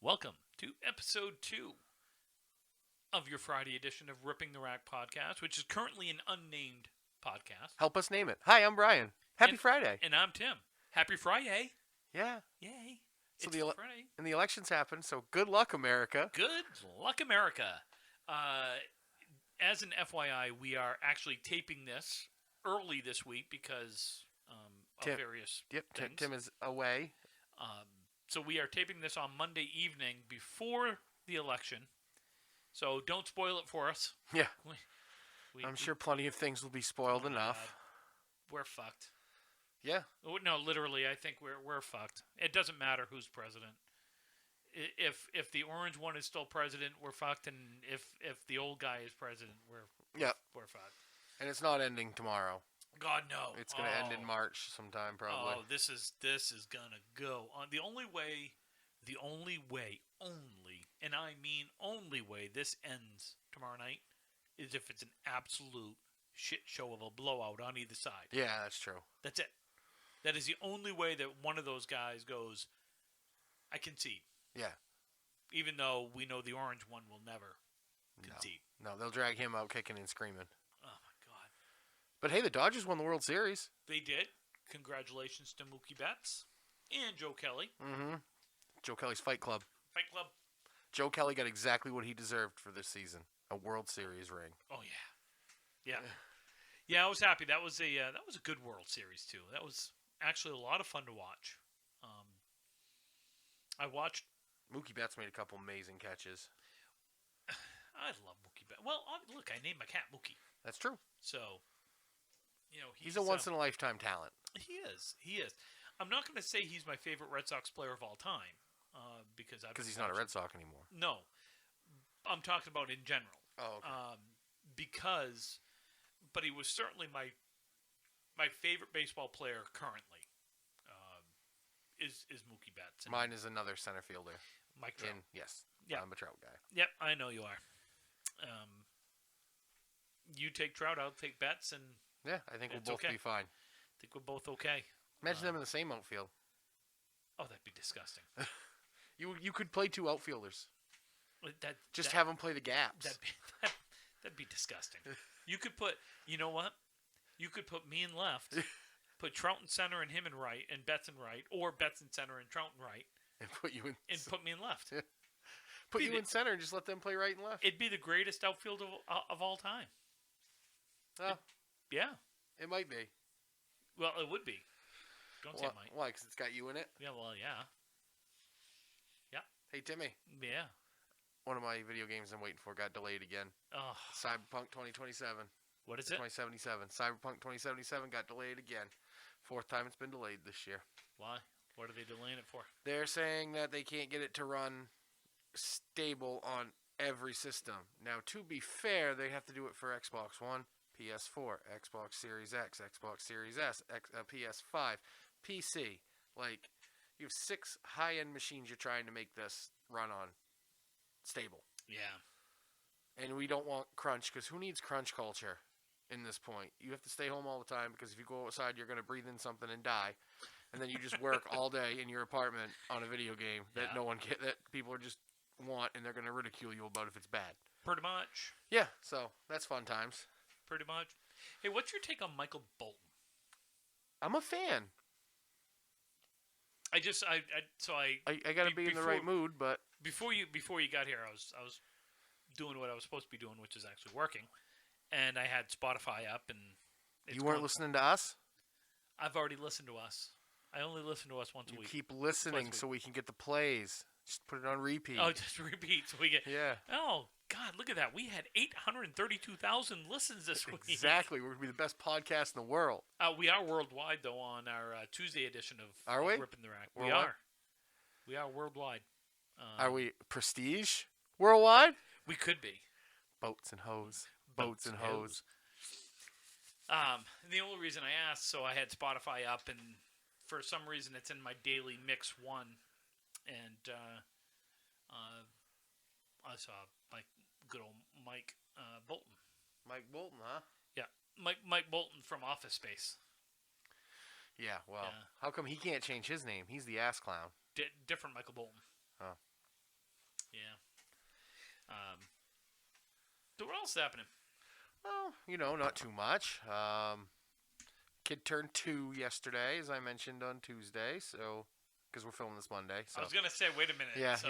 Welcome to episode 2 of your Friday edition of Ripping the Rack podcast, which is currently an unnamed podcast. Help us name it. Hi, I'm Brian. Happy And- Friday. And I'm Tim. Happy Friday. Yeah. Yay. So It's the Friday. and the elections happen, so good luck, America. Good luck, America. As an FYI, we are actually taping this early this week because of Tim- various Yep, things. Tim is away. So we are taping this on Monday evening before the election. So don't spoil it for us. Yeah. We- I'm sure plenty of things will be spoiled Oh my enough. God. We're fucked. Yeah. Oh, no, literally, I think we're fucked. It doesn't matter who's president. If the orange one is still president, we're fucked, and if the old guy is president, Yep. we're fucked. And it's not ending tomorrow. God no, It's going to end in March sometime, probably. Oh, this is gonna go on. The only way, and I mean only way this ends tomorrow night is if it's an absolute shit show of a blowout on either side. Yeah, that's true. That's it. That is the only way that one of those guys goes, I concede. Yeah. Even though we know the orange one will never concede. No, they'll drag him out kicking and screaming. Oh, my God. But hey, the Dodgers won the World Series. They did. Congratulations to Mookie Betts and Joe Kelly. Mm-hmm. Joe Kelly's Fight Club. Fight Club. Joe Kelly got exactly what he deserved for this season. A World Series ring. Oh, yeah. Yeah. Yeah, I was happy. That was a good World Series, too. That was actually a lot of fun to watch. I watched. Mookie Betts made a couple amazing catches. I love Mookie Betts. Well, look, I named my cat Mookie. That's true. So, He's a once-in-a-lifetime talent. He is. He is. I'm not going to say he's my favorite Red Sox player of all time because Because he's not a Red Sox anymore. No, I'm talking about in general. Oh, okay. But he was certainly my favorite baseball player currently. Is Mookie Betts? And Mine is another center fielder. Mike Trout. Yes. Yeah. I'm a Trout guy. Yep, I know you are. You take Trout, I'll take Betts, and Yeah, I think we'll It's both okay. be fine. I think we're both okay. Imagine them in the same outfield. Oh, that'd be disgusting. You could play two outfielders. Just That- have them play the gaps. that'd be disgusting. You could put, you know what? You could put me in left, put Trout in center and him in right, and Betts in right, or Betts in center and Trout in right, and put you in. and put me in left. Put be you the- in center and just let them play right and left. It'd be the greatest outfield of all time. Oh, Yeah. it might be. Well, it would be. Don't say it might. Why? Because it's got you in it. Yeah. Well, yeah. Hey Timmy, Yeah. one of my video games I'm waiting for got delayed again. Oh, Cyberpunk 2027. what is it? 2077. Cyberpunk 2077 got delayed again. Fourth time it's been delayed this year. Why? What are they delaying it for? They're saying that they can't get it to run stable on every system. Now, to be fair, they have to do it for Xbox One, PS4, Xbox Series X, Xbox Series S, PS5, PC. Like, you have 6 high-end machines you're trying to make this run on stable. Yeah. And we don't want crunch, because who needs crunch culture in this point? You have to stay home all the time, because if you go outside, you're going to breathe in something and die. And then you just work all day in your apartment on a video game that Yeah. that people are just want, and they're going to ridicule you about if it's bad. Pretty much. Yeah, so that's fun times. Pretty much. Hey, what's your take on Michael Bolton? I'm a fan. I I got to be in the right mood, but before you got here, I was doing what I was supposed to be doing, which is actually working, and I had Spotify up, and you weren't listening to us? I've already listened to us. I only listen to us once a You week. keep listening Twice a so we can get the plays. Just put it on repeat. Oh, just repeat so we get. Yeah. Oh God, look at that! We had 832,000 listens this week. Exactly. We're going to be the best podcast in the world. We are worldwide though on our Tuesday edition of Are we? Ripping the Rack. Worldwide? We are. We are worldwide. Are we prestige worldwide? We could be. Boats and hoes. Boats and hoes. The only reason I asked, so I had Spotify up, and for some reason it's in my daily mix one, and I saw like good old Mike Bolton. Mike Bolton, huh? Yeah, Mike Bolton from Office Space. Yeah, well, Yeah. how come he can't change his name? He's the ass clown. Different Michael Bolton. Oh. else is happening? Well, not too much. Kid turned 2 yesterday, as I mentioned on Tuesday. So, because we're filming this Monday. So. I was gonna say, wait a minute. Yeah, so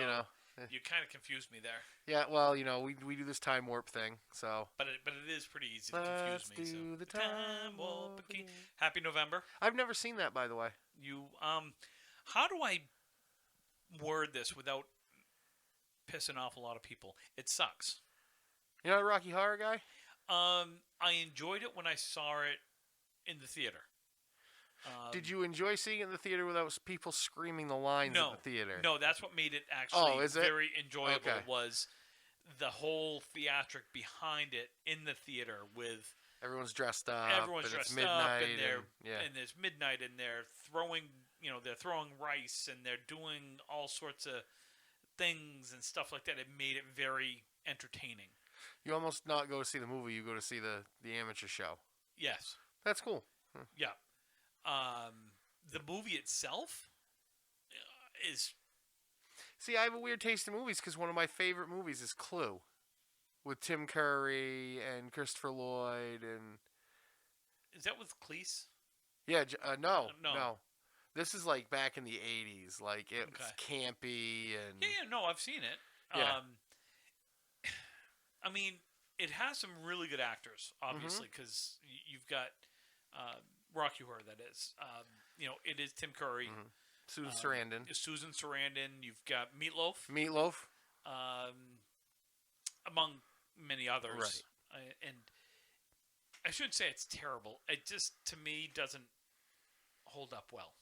you kind of confused me there. Yeah, well, we do this time warp thing, so. But it is pretty easy to confuse me. Let's do the time warp again. Happy November. I've never seen that, by the way. You how do I word this without pissing off a lot of people? It sucks. You're not a Rocky Horror guy? I enjoyed it when I saw it in the theater. Did you enjoy seeing it in the theater without people screaming the lines at the theater? No, that's what made it actually is it? very enjoyable. Okay. Was the whole theatric behind it in the theater with everyone's dressed up. Everyone's dressed it's midnight up, and and there's midnight, and they're throwing rice, and they're doing all sorts of things and stuff like that. It made it very entertaining. You almost not go to see the movie; you go to see the amateur show. Yes, that's cool. Yeah. The movie itself is. See, I have a weird taste in movies because one of my favorite movies is Clue, with Tim Curry and Christopher Lloyd and. Is that with Cleese? Yeah, no. This is like back in the '80s, like it's campy and. Yeah, no, I've seen it. Yeah. I mean, it has some really good actors, obviously, because you've got Rocky Horror. That is, it is Tim Curry, Susan Sarandon. Susan Sarandon. You've got Meatloaf. Among many others. Right. And I shouldn't say it's terrible. It just, to me, doesn't hold up well.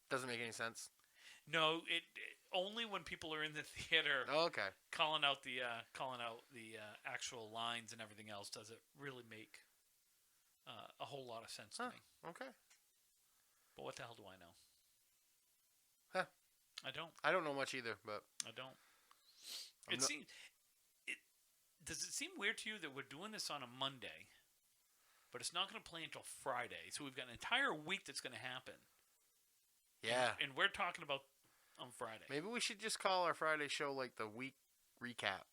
Doesn't make any sense. No, it only when people are in the theater. Oh, okay. Calling out the actual lines and everything else does it really make a whole lot of sense to me. Okay. But what the hell do I know? Huh. I don't know much either, but I don't. Does it seem weird to you that we're doing this on a Monday, but it's not going to play until Friday? So we've got an entire week that's going to happen. Yeah. And we're talking about on Friday. Maybe we should just call our Friday show like the week recap.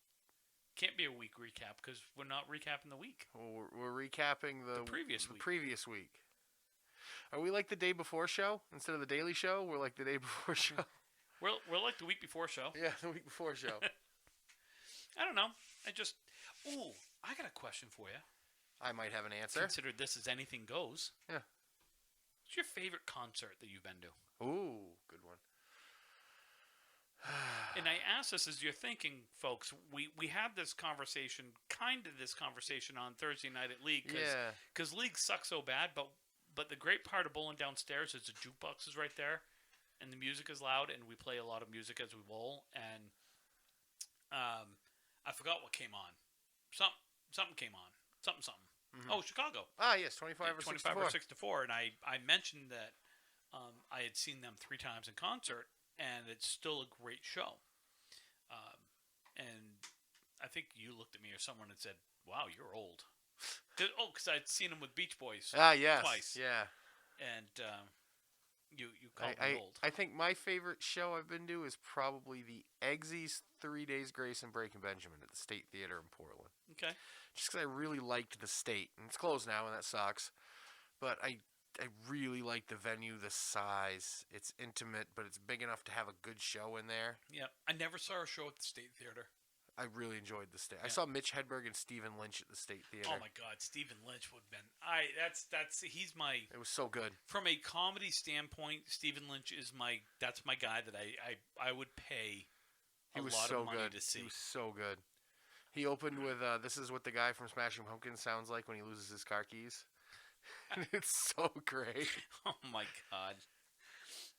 Can't be a week recap because we're not recapping the week. Well, we're recapping the previous week. Are we like the day before show instead of the daily show? We're like the day before show. We're like the week before show. Yeah, the week before show. I don't know. I got a question for you. I might have an answer. Consider this as anything goes. Yeah. What's your favorite concert that you've been to? Ooh, good one. And I ask this as you're thinking, folks. We had this conversation on Thursday night at League. Because League sucks so bad, but the great part of bowling downstairs is the jukebox is right there, and the music is loud, and we play a lot of music as we bowl. And I forgot what came on. Something came on. Something. Mm-hmm. Oh, Chicago. Ah, yes, 25 or 64. And I mentioned that I had seen them 3 times in concert, and it's still a great show. And I think you looked at me or someone and said, "Wow, you're old." Because I'd seen them with Beach Boys. Yes, twice. Yeah. And you called me old. I think my favorite show I've been to is probably the Eggsy's 3 Days Grace and Breaking Benjamin at the State Theater in Portland. Okay. Just because I really liked the State. And it's closed now, and that sucks. But I really like the venue, the size. It's intimate, but it's big enough to have a good show in there. Yeah. I never saw a show at the State Theater. I really enjoyed the State. Yeah. I saw Mitch Hedberg and Stephen Lynch at the State Theater. Oh my God, Stephen Lynch would have been. He's my. It was so good. From a comedy standpoint, Stephen Lynch is that's my guy that I would pay a lot of money to see. He was so good. He opened with "This is what the guy from Smashing Pumpkins sounds like when he loses his car keys." It's so great. Oh my God.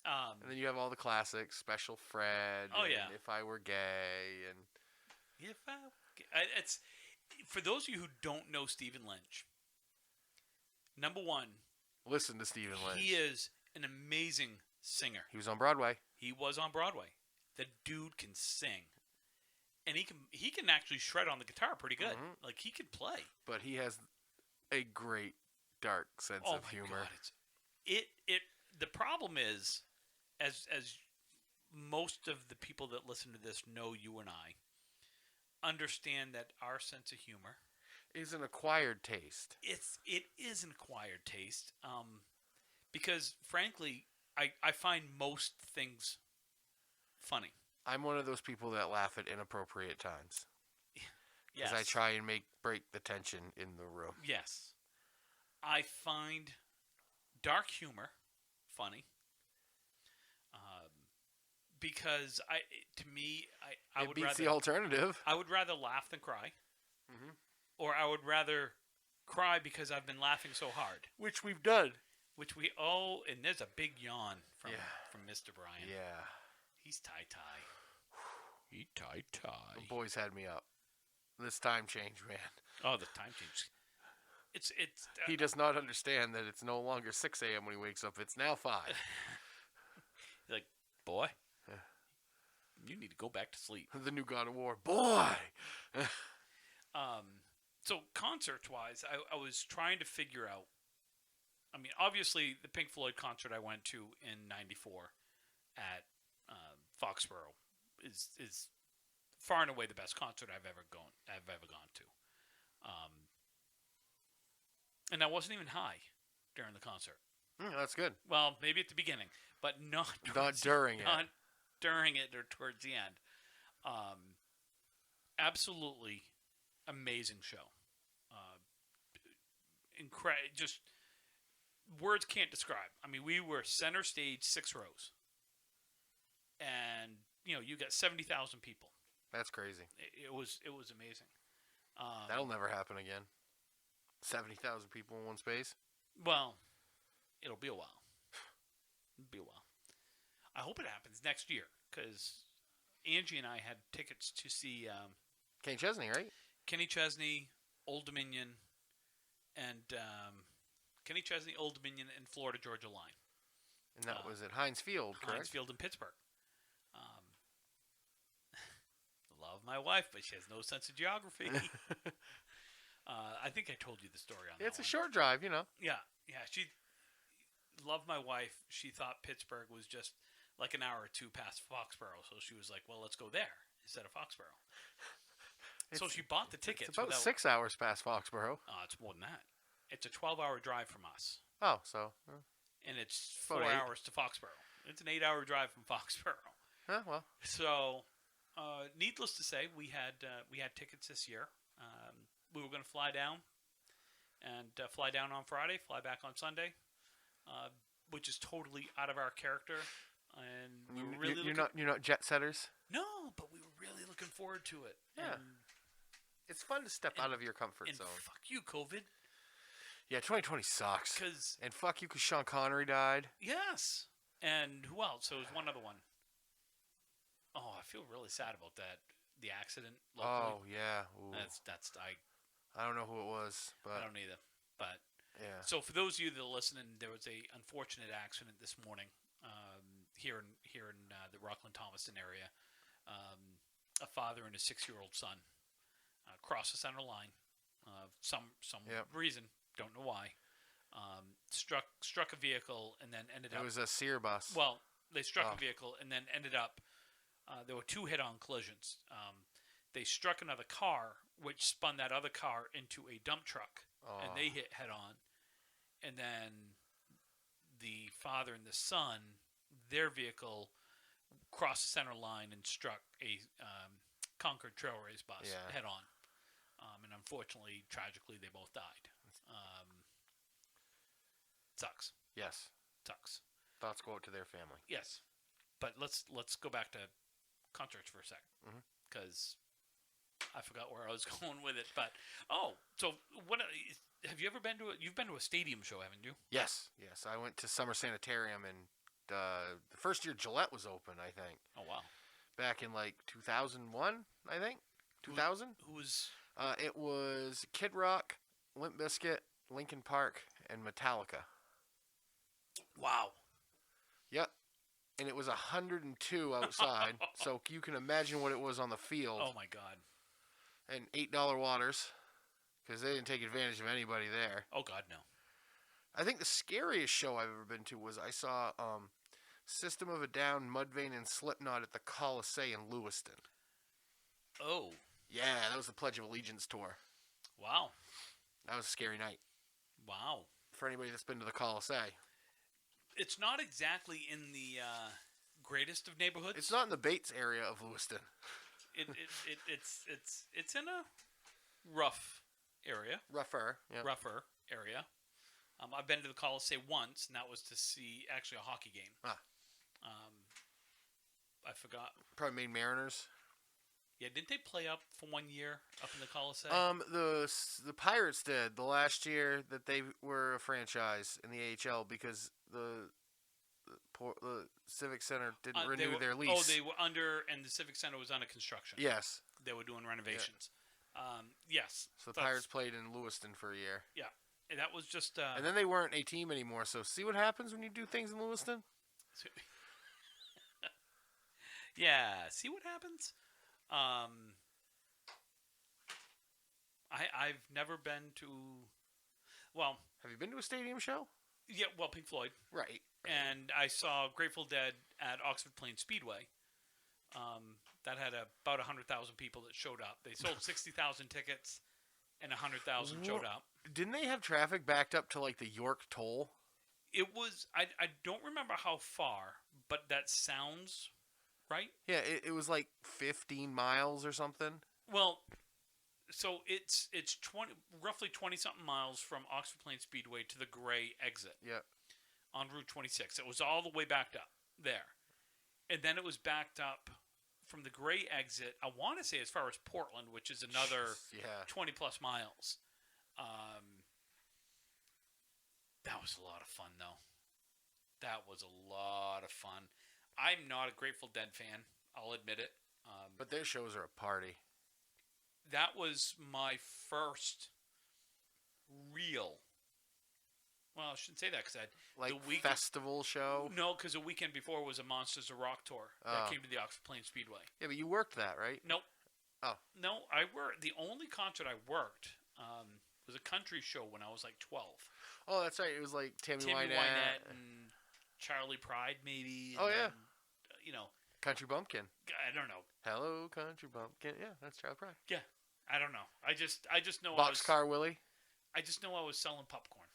And then you have all the classics, Special Fred. Oh and yeah. If I Were Gay and. It's for those of you who don't know Stephen Lynch. Number one, listen to Stephen Lynch. He is an amazing singer. He was on Broadway. He was on Broadway. The dude can sing, and he can actually shred on the guitar pretty good. Mm-hmm. Like he could play. But he has a great dark sense of humor. God, the problem is, as most of the people that listen to this know, you and I. understand that our sense of humor is an acquired taste. it is an acquired taste. Because frankly, I find most things funny. I'm one of those people that laugh at inappropriate times. Yes. Because I try and break the tension in the room. Yes. I find dark humor funny. Because to me, I would beats rather the alternative. I would rather laugh than cry, Mm-hmm. or I would rather cry because I've been laughing so hard. Which we've done. Which and there's a big yawn from Mr. Bryan. Yeah. He's tie. He tie. The boys had me up. This time change, man. Oh, the time change. It's. He does not understand that it's no longer 6 a.m. when he wakes up. It's now 5. Like, boy, you need to go back to sleep. The new God of War. Boy! So concerts-wise, I was trying to figure out. I mean, obviously, the Pink Floyd concert I went to in '94 at Foxborough is far and away the best concert I've ever gone to. And I wasn't even high during the concert. That's good. Well, maybe at the beginning, but not during it. Not during it or towards the end. Absolutely amazing show. Just words can't describe. I mean, we were center stage, 6 rows, and you got 70,000 people. That's crazy. It was amazing. That'll never happen again. 70,000 people in one space. Well, it'll be a while. I hope it happens next year because Angie and I had tickets to see Kenny Chesney, right? Kenny Chesney, Old Dominion, and Florida Georgia Line. And that was at Heinz Field, correct? Heinz Field in Pittsburgh. Love my wife, but she has no sense of geography. I think I told you the story on that. It's a short drive, Yeah. She loved my wife. She thought Pittsburgh was just like an hour or two past Foxborough, so she was like, "Well, let's go there instead of Foxborough." So she bought the tickets. It's about 6 hours past Foxborough. It's more than that. It's a 12-hour drive from us. Oh, so. And it's 4 hours to Foxborough. It's an 8-hour drive from Foxborough. Well. So, needless to say, we had tickets this year. We were going to fly down on Friday, fly back on Sunday, which is totally out of our character. And we were really you're not jet setters? No, but we were really looking forward to it. Yeah. It's fun to step out of your comfort zone. Fuck you, COVID. Yeah, 2020 sucks. And fuck you because Sean Connery died. Yes. And who else? So there was one other one. Oh, I feel really sad about that. The accident locally. Oh, yeah. Ooh. I don't know who it was, but I don't either. But yeah. So for those of you that are listening, there was a unfortunate accident this morning here in the Rockland Thomaston area. A father and a 6-year-old son crossed the center line. Some reason, don't know why. Struck a vehicle and then ended up. It was a Sear bus. Well, they struck a vehicle and then ended up. There were 2 head-on collisions. They struck another car, which spun that other car into a dump truck, and they hit head-on. And then the father and the son, their vehicle crossed the center line and struck a Concord Trailways bus head-on. And unfortunately, tragically, they both died. Sucks. Yes. Sucks. Thoughts go out to their family. Yes. But let's go back to concerts for a sec, because I forgot where I was going with it. But so what have you ever been to? You've been to a stadium show, haven't you? Yes. I went to Summer Sanitarium, and the first year Gillette was open, I think. Oh wow! Back in like 2001, I think. 2000. Who was? It was Kid Rock, Limp Bizkit, Linkin Park, and Metallica. Wow. Yep. And it was 102 outside, so you can imagine what it was on the field. Oh, my God. And $8 waters, because they didn't take advantage of anybody there. Oh, God, no. I think the scariest show I've ever been to was I saw System of a Down, Mudvayne, and Slipknot at the Coliseum in Lewiston. Oh. Yeah, that was the Pledge of Allegiance tour. Wow. That was a scary night. Wow. For anybody that's been to the Colisee. It's not exactly in the greatest of neighborhoods. It's not in the Bates area of Lewiston. It's in a rough area. Rougher. Yeah. Rougher area. I've been to the Colisee once, and that was to see actually a hockey game. I forgot. Probably Maine Mariners. Yeah, didn't they play up for 1 year up in the Colisee? The Pirates did the last year that they were a franchise in the AHL because the Civic Center didn't renew their lease. Oh, they were under, and the Civic Center was under construction. Yes. They were doing renovations. Yeah. Yes. So the Pirates played in Lewiston for a year. Yeah. And that was just... and then they weren't a team anymore, so see what happens when you do things in Lewiston? Yeah, see what happens? I've never been to... Well... Have you been to a stadium show? Yeah, well, Pink Floyd. Right. And I saw Grateful Dead at Oxford Plains Speedway. That had about 100,000 people that showed up. They sold 60,000 tickets, and 100,000 showed up. Didn't they have traffic backed up to, like, the York Toll? It was... I don't remember how far, but that sounds right. Yeah, it was like 15 miles or something. Well, so it's roughly 20-something miles from Oxford Plains Speedway to the Gray exit. Yeah. On Route 26. It was all the way backed up there. And then it was backed up from the Gray exit, I want to say as far as Portland, which is another 20-plus miles. That was a lot of fun, though. That was a lot of fun. I'm not a Grateful Dead fan. I'll admit it. But their shows are a party. That was my first real... Well, I shouldn't say that because festival show? No, because the weekend before was a Monsters of Rock tour that came to the Oxford Plains Speedway. Yeah, but you worked that, right? Nope. Oh. No, I worked. The only concert I worked was a country show when I was like 12. Oh, that's right. It was like Tammy Wynette and Charlie Pride, maybe. Oh, yeah. You know. Country Bumpkin. I don't know. Hello, Country Bumpkin. Yeah, that's Charlie Pride. Yeah. I don't know. I just know Boxcar Willie. I just know I was selling popcorn.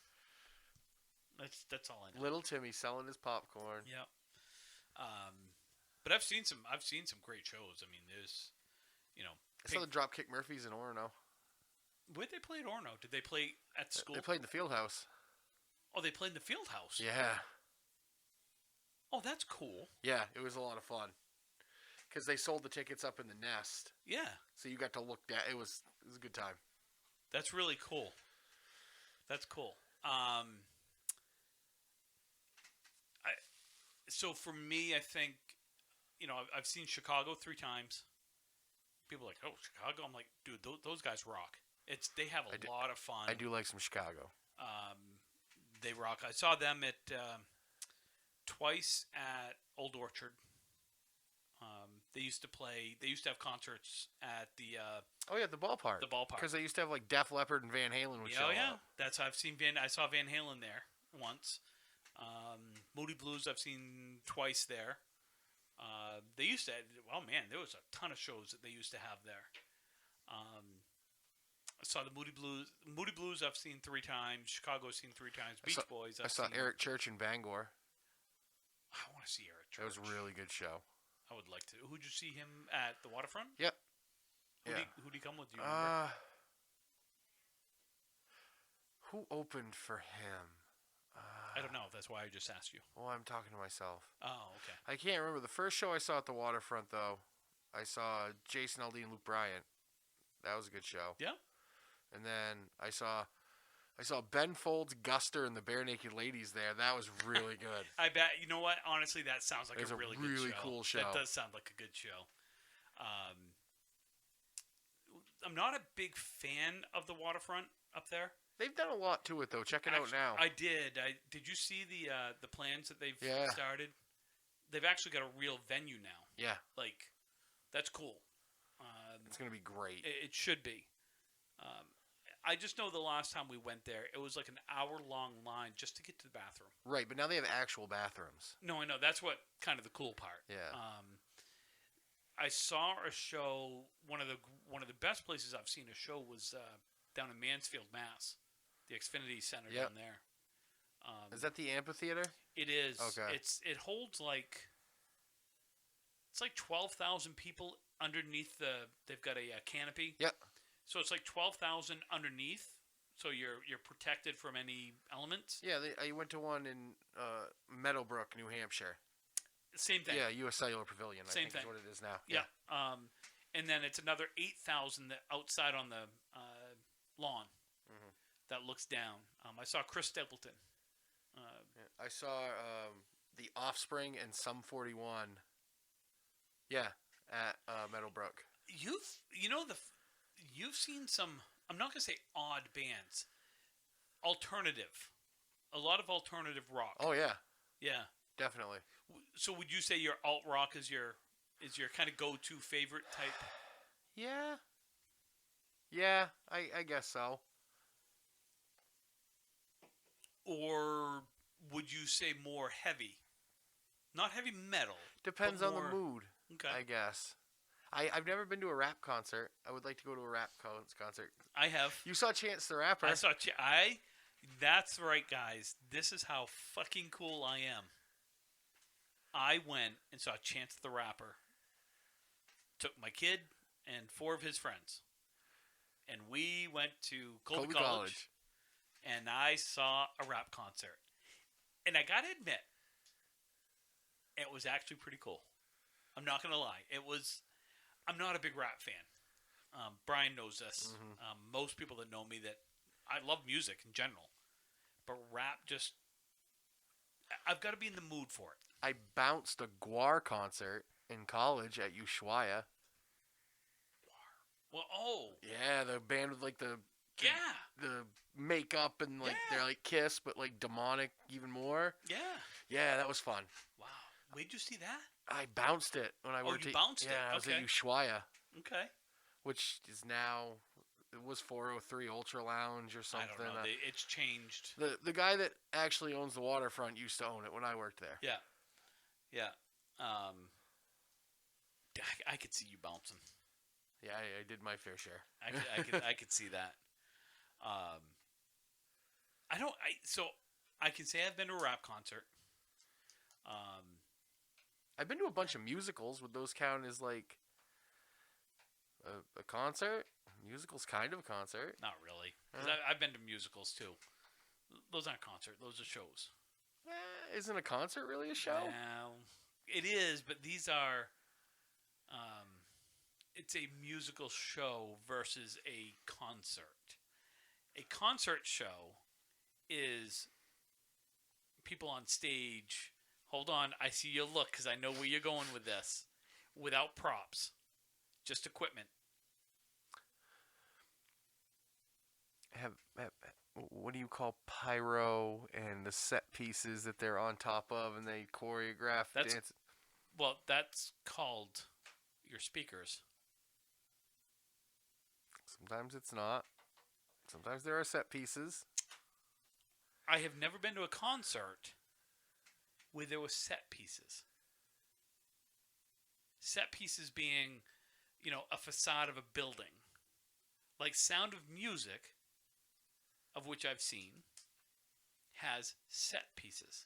That's all I know. Little Timmy selling his popcorn. Yeah. But I've seen some great shows. I mean, there's, I saw the Dropkick Murphys in Orono. Where'd they play at Orono? Did they play at the school? They played in the Fieldhouse. Oh, they played in the Fieldhouse. Yeah. Oh, that's cool. Yeah, it was a lot of fun. Because they sold the tickets up in the Nest. Yeah. So you got to look down. It was a good time. That's really cool. That's cool. So for me, I think, I've seen Chicago 3 times. People are like, oh, Chicago? I'm like, dude, those guys rock. They have a lot of fun. I do like some Chicago. They rock. I saw them twice at Old Orchard. They used to have concerts at the... the ballpark. The ballpark. Because they used to have, like, Def Leppard and Van Halen would show up. That's how I saw Van Halen there once. Moody Blues I've seen twice there. They used to... Well, man, there was a ton of shows that they used to have there. I saw the Moody Blues. Moody Blues I've seen 3 times. Chicago I've seen 3 times. Beach Boys I saw Eric Church in Bangor. I want to see Eric Church. That was a really good show. I would like to. Who'd you see him at the waterfront? Yep. Who'd he come with? Do you remember? Who opened for him? I don't know. That's why I just asked you. Well, I'm talking to myself. Oh, okay. I can't remember. The first show I saw at the waterfront, though, I saw Jason Aldean and Luke Bryant. That was a good show. Yeah. And then I saw Ben Folds, Guster, and the Bare Naked Ladies there. That was really good. I bet. You know what? Honestly, that sounds like a really good show. Cool show. That does sound like a good show. I'm not a big fan of the waterfront up there. They've done a lot to it, though. Check it out now. I did. Did you see the plans that they've started? They've actually got a real venue now. Yeah. Like, that's cool. It's going to be great. It should be. I just know the last time we went there, it was like an hour-long line just to get to the bathroom. Right, but now they have actual bathrooms. No, I know. That's what kind of the cool part. Yeah. I saw a show. One of the best places I've seen a show was down in Mansfield, Mass, the Xfinity Center Yep. down there. Is that the amphitheater? It is. Okay. It holds like it's like 12,000 people underneath the. They've got a canopy. Yep. So it's like 12,000 underneath. So you're protected from any elements. Yeah, I went to one in Meadowbrook, New Hampshire. Same thing. Yeah, U.S. Cellular Pavilion. Same I think thing. is what it is now. Yeah. And then it's another 8,000 that outside on the lawn that looks down. I saw Chris Stapleton. I saw the Offspring and Sum 41. Yeah, at Meadowbrook. You've seen some. I'm not gonna say odd bands. Alternative, a lot of alternative rock. Oh yeah, Yeah. definitely. So would you say your alt rock is your kind of go-to favorite type? Yeah, I guess so. Or would you say more heavy? Not heavy metal. Depends but on more- the mood, Okay. I guess. I've never been to a rap concert. I would like to go to a rap concert. I have. You saw Chance the Rapper. I saw. That's right, guys. This is how fucking cool I am. I went and saw Chance the Rapper. Took my kid and 4 of his friends, and we went to Colby College, and I saw a rap concert. And I gotta admit, it was actually pretty cool. I'm not gonna lie. I'm not a big rap fan. Brian knows this. Most people that know me, that I love music in general, but rap I've got to be in the mood for it. I bounced a Guar concert in college at Ushuaia. Well, Yeah, the band with like the makeup and like Yeah. they're like Kiss, but like demonic even more. yeah. Yeah, that was fun. Wow. Where'd you see that? I bounced it when I Oh, worked you at bounced it. Yeah, I was Okay. at Ushuaia, Okay. which is now it was 403 Ultra Lounge or something. I don't know. It's changed. The guy that actually owns the waterfront used to own it when I worked there. Yeah. Yeah. I could see you bouncing. Yeah, I did my fair share. I could see that. So I can say I've been to a rap concert. I've been to a bunch of musicals. Would those count as like a concert? Musical's kind of a concert. Not really. 'Cause Huh? I've been to musicals too. Those aren't concerts. Those are shows. Isn't a concert really a show? Well, it is, but these are. It's a musical show versus a concert. A concert show is people on stage. Hold on, I see your look because I know where you're going with this. Without props, just equipment. What do you call pyro and the set pieces that they're on top of and they choreograph That's- dance? Well, that's called your speakers. Sometimes it's not. Sometimes there are set pieces. I have never been to a concert where there were set pieces. Set pieces being, a facade of a building. Like Sound of Music, of which I've seen, has set pieces.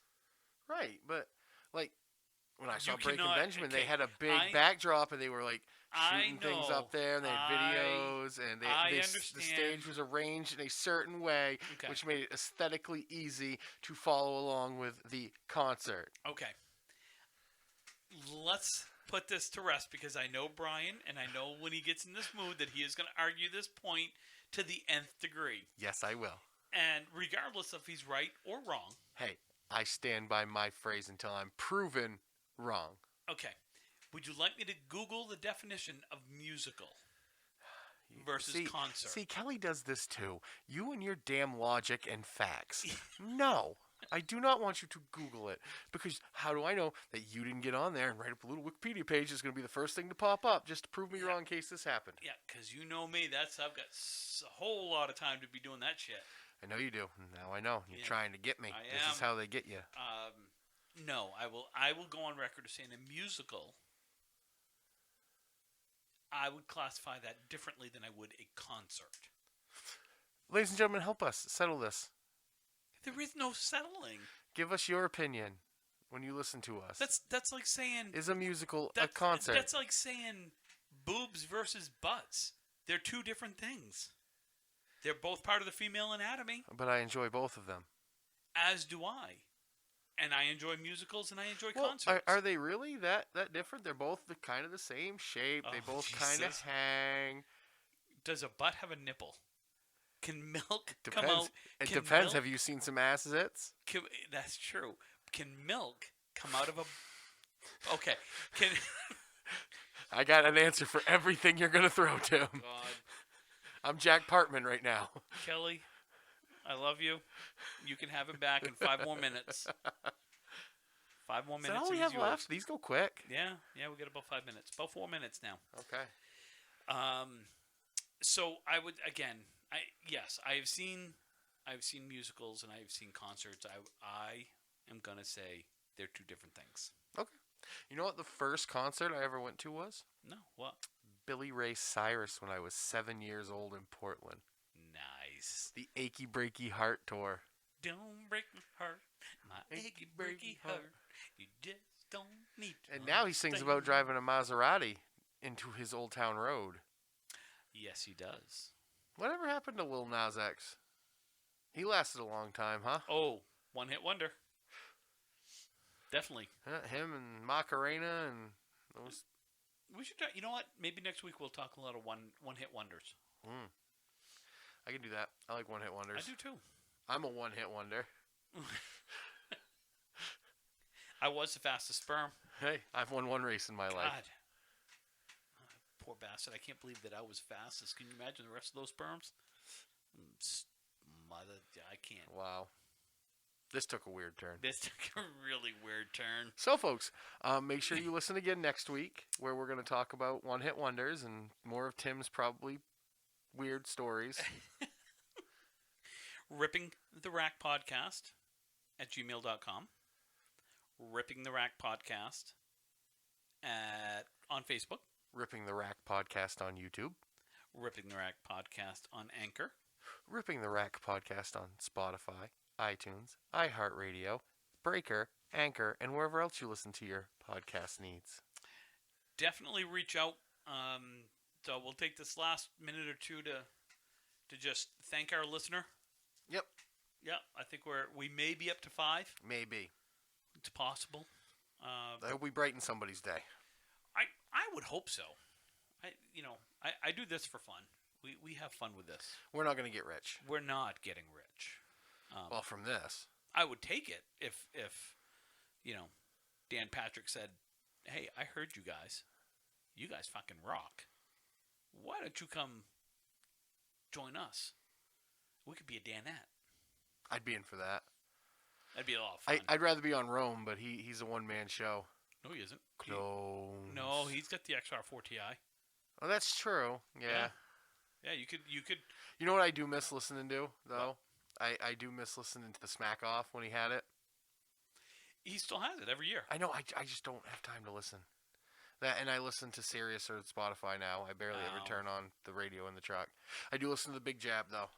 Right, but like when I saw You Breaking cannot- Benjamin, they okay, had a big I- backdrop and they were like I shooting things know. up there and they had videos and the understand. stage was arranged in a certain way, Okay. which made it aesthetically easy to follow along with the concert. Okay. Let's put this to rest because I know Brian, and I know when he gets in this mood that he is going to argue this point to the nth degree. Yes, I will. And regardless if he's right or wrong, Hey, I stand by my phrase until I'm proven wrong. okay, would you like me to Google the definition of musical versus concert? See, Kelly does this too. You and your damn logic and facts. No, I do not want you to Google it. Because how do I know that you didn't get on there and write up a little Wikipedia page that's going to be the first thing to pop up just to prove me wrong in case this happened? Yeah, because you know me. I've got a whole lot of time to be doing that shit. I know you do. Now I know. You're Yeah. trying to get me. I This is am. how they get you. No, I will go on record as saying a musical I would classify that differently than I would a concert. Ladies and gentlemen, help us settle this. There is no settling. Give us your opinion when you listen to us. That's like saying... Is a musical a concert? That's like saying boobs versus butts. They're two different things. They're both part of the female anatomy. But I enjoy both of them. As do I. And I enjoy musicals and I enjoy concerts. Are they really that different? They're both kind of the same shape. They both kind of hang. Does a butt have a nipple? Can milk come out? It depends. Have you seen some asses? That's true. Can milk come out of a... Okay. I got an answer for everything you're going to throw, Tim. God. I'm Jack Partman right now. Kelly, I love you. You can have him back in 5 more minutes. 5 more minutes. Is that all we have left? These go quick. Yeah, we got about 5 minutes. About 4 minutes now. Okay. So I would I've seen musicals and I've seen concerts. I am gonna say they're two different things. Okay. You know what the first concert I ever went to was? No, what? Billy Ray Cyrus when I was 7 years old in Portland. Nice. The Achy Breaky Heart Tour. Don't break my heart, my achy breaky heart. You just don't need to. And now he sings about driving a Maserati into his Old Town Road. Yes, he does. Whatever happened to Lil Nas X? He lasted a long time, huh? Oh, one-hit wonder. Definitely. Him and Macarena and those. We should. You know what? Maybe next week we'll talk a lot of one-hit wonders. I can do that. I like one-hit wonders. I do too. I'm a one-hit wonder. I was the fastest sperm. Hey, I've won one race in my life. Poor bastard. I can't believe that I was fastest. Can you imagine the rest of those sperms? Mother, I can't. Wow. This took a weird turn. This took a really weird turn. So, folks, make sure you listen again next week where we're going to talk about one-hit wonders and more of Tim's probably weird stories. Ripping the Rack Podcast at gmail.com. Ripping the Rack Podcast on Facebook. Ripping the Rack Podcast on YouTube. Ripping the Rack Podcast on Anchor. Ripping the Rack Podcast on Spotify, iTunes, iHeartRadio, Breaker, Anchor, and wherever else you listen to your podcast needs. Definitely reach out. So we'll take this last minute or two to just thank our listener. Yep. Yeah, I think we may be up to 5. Maybe. It's possible. I hope we brighten somebody's day. I would hope so. I do this for fun. We have fun with this. We're not going to get rich. We're not getting rich. Well, from this. I would take it if Dan Patrick said, "Hey, I heard you guys. You guys fucking rock. Why don't you come join us? We could be a Danette." I'd be in for that. That'd be a lot of fun. I'd rather be on Rome, but he's a one-man show. No, he isn't. Clones. No, he's got the XR4 Ti. Oh, that's true. Yeah. Yeah, you could. You know what I do miss listening to, though? I do miss listening to the Smack Off when he had it. He still has it every year. I know. I just don't have time to listen. And I listen to Sirius or Spotify now. I barely ever turn on the radio in the truck. I do listen to the Big Jab, though,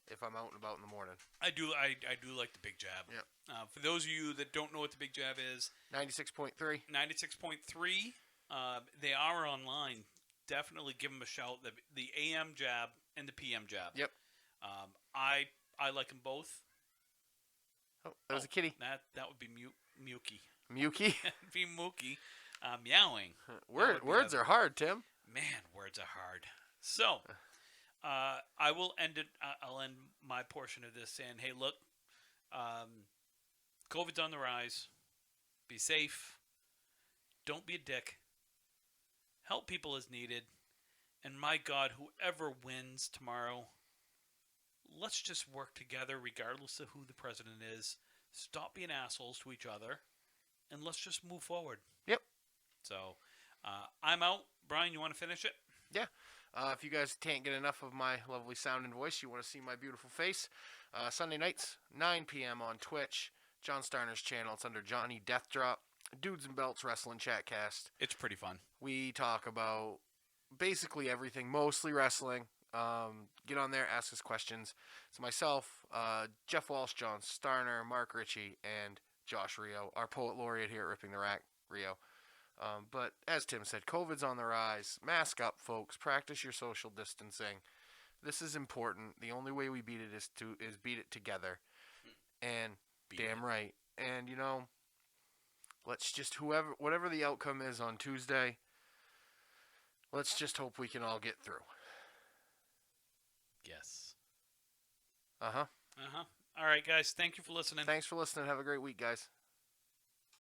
if I'm out and about in the morning. I do like the Big Jab. Yeah. For those of you that don't know what the Big Jab is, 96.3. 96.3. They are online. Definitely give them a shout. The AM Jab and the PM Jab. Yep. I like them both. Oh, that was a kitty. That would be Mookie. Mookie? That'd be Mookie. Meowing. Words are hard, Tim. Man, words are hard. So, I will end it. I'll end my portion of this saying, hey, look, COVID's on the rise. Be safe. Don't be a dick. Help people as needed. And my God, whoever wins tomorrow, let's just work together regardless of who the president is. Stop being assholes to each other. And let's just move forward. Yep. So, I'm out. Brian, you want to finish it? Yeah. If you guys can't get enough of my lovely sound and voice, you want to see my beautiful face, Sunday nights, 9 p.m. on Twitch, John Starner's channel. It's under Johnny Death Drop. Dudes and Belts Wrestling Chatcast. It's pretty fun. We talk about basically everything, mostly wrestling. Get on there, ask us questions. It's myself, Jeff Walsh, John Starner, Mark Ritchie, and Josh Rio, our poet laureate here at Ripping the Rack, Rio. But as Tim said, COVID's on the rise. Mask up, folks. Practice your social distancing. This is important. The only way we beat it is beat it together. And damn right. And let's just whatever the outcome is on Tuesday, let's just hope we can all get through. Yes. Uh-huh. All right, guys. Thank you for listening. Thanks for listening. Have a great week, guys.